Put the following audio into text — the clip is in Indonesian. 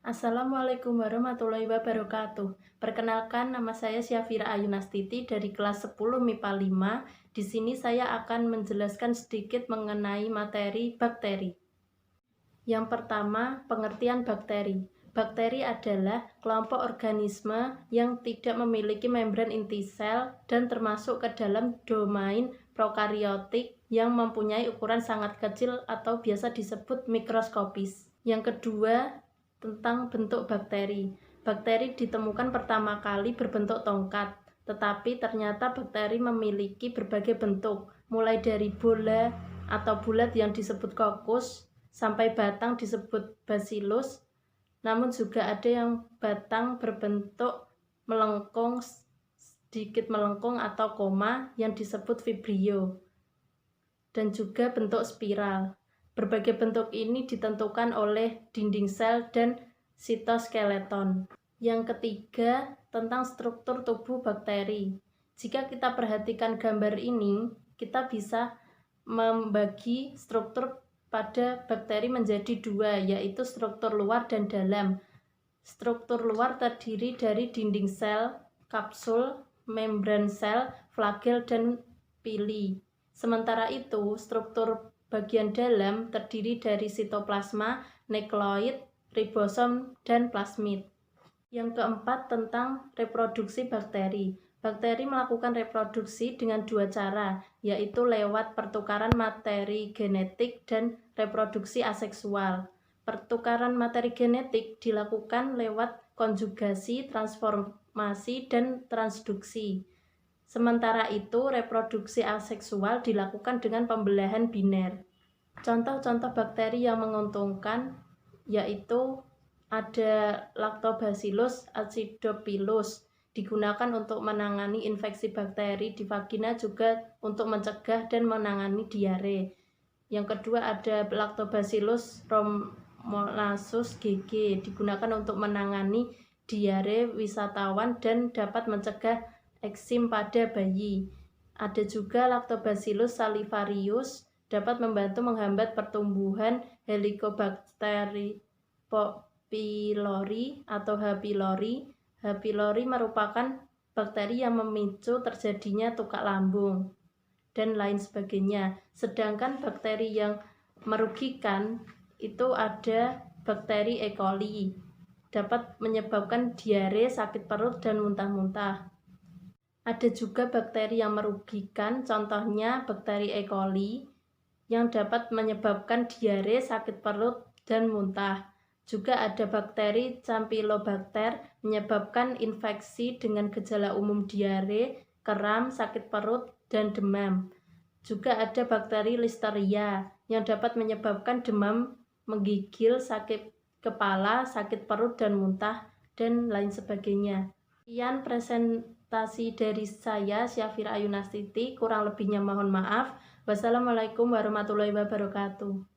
Assalamualaikum warahmatullahi wabarakatuh. Perkenalkan, nama saya Syafira Ayunastiti dari kelas 10 MIPA 5. Di sini saya akan menjelaskan sedikit mengenai materi bakteri. Yang pertama, pengertian bakteri. Bakteri adalah kelompok organisme yang tidak memiliki membran inti sel dan termasuk ke dalam domain prokariotik yang mempunyai ukuran sangat kecil atau biasa disebut mikroskopis. Yang kedua, tentang bentuk bakteri. Bakteri ditemukan pertama kali berbentuk tongkat, tetapi ternyata bakteri memiliki berbagai bentuk, mulai dari bola atau bulat yang disebut kokus, sampai batang disebut bacillus, namun juga ada yang batang berbentuk melengkung, sedikit melengkung atau koma yang disebut vibrio, dan juga bentuk spiral. Berbagai bentuk ini ditentukan oleh dinding sel dan sitoskeleton. Yang ketiga, tentang struktur tubuh bakteri. Jika kita perhatikan gambar ini, kita bisa membagi struktur pada bakteri menjadi dua, yaitu struktur luar dan dalam. Struktur luar terdiri dari dinding sel, kapsul, membran sel, flagel, dan pili. Sementara itu, struktur bagian dalam terdiri dari sitoplasma, nukleoid, ribosom, dan plasmid. Yang keempat, tentang reproduksi bakteri. Bakteri melakukan reproduksi dengan dua cara, yaitu lewat pertukaran materi genetik dan reproduksi aseksual. Pertukaran materi genetik dilakukan lewat konjugasi, transformasi, dan transduksi. Sementara itu, reproduksi aseksual dilakukan dengan pembelahan biner. Contoh-contoh bakteri yang menguntungkan yaitu ada Lactobacillus acidophilus, digunakan untuk menangani infeksi bakteri di vagina, juga untuk mencegah dan menangani diare. Yang kedua ada Lactobacillus rhamnosus GG, digunakan untuk menangani diare wisatawan dan dapat mencegah eksim pada bayi. Ada juga Lactobacillus salivarius, dapat membantu menghambat pertumbuhan Helicobacter pylori atau H. pylori. H. pylori merupakan bakteri yang memicu terjadinya tukak lambung dan lain sebagainya. Sedangkan bakteri yang merugikan itu ada bakteri E. coli, dapat menyebabkan diare, sakit perut, dan muntah-muntah. Ada juga bakteri yang merugikan, contohnya bakteri E. coli yang dapat menyebabkan diare, sakit perut, dan muntah. Juga ada bakteri Campylobacter menyebabkan infeksi dengan gejala umum diare, kram, sakit perut, dan demam. Juga ada bakteri Listeria yang dapat menyebabkan demam, menggigil, sakit kepala, sakit perut, dan muntah, dan lain sebagainya. Sekian presentasi dari saya, Syafira Ayunastiti. Kurang lebihnya mohon maaf. Wassalamualaikum warahmatullahi wabarakatuh.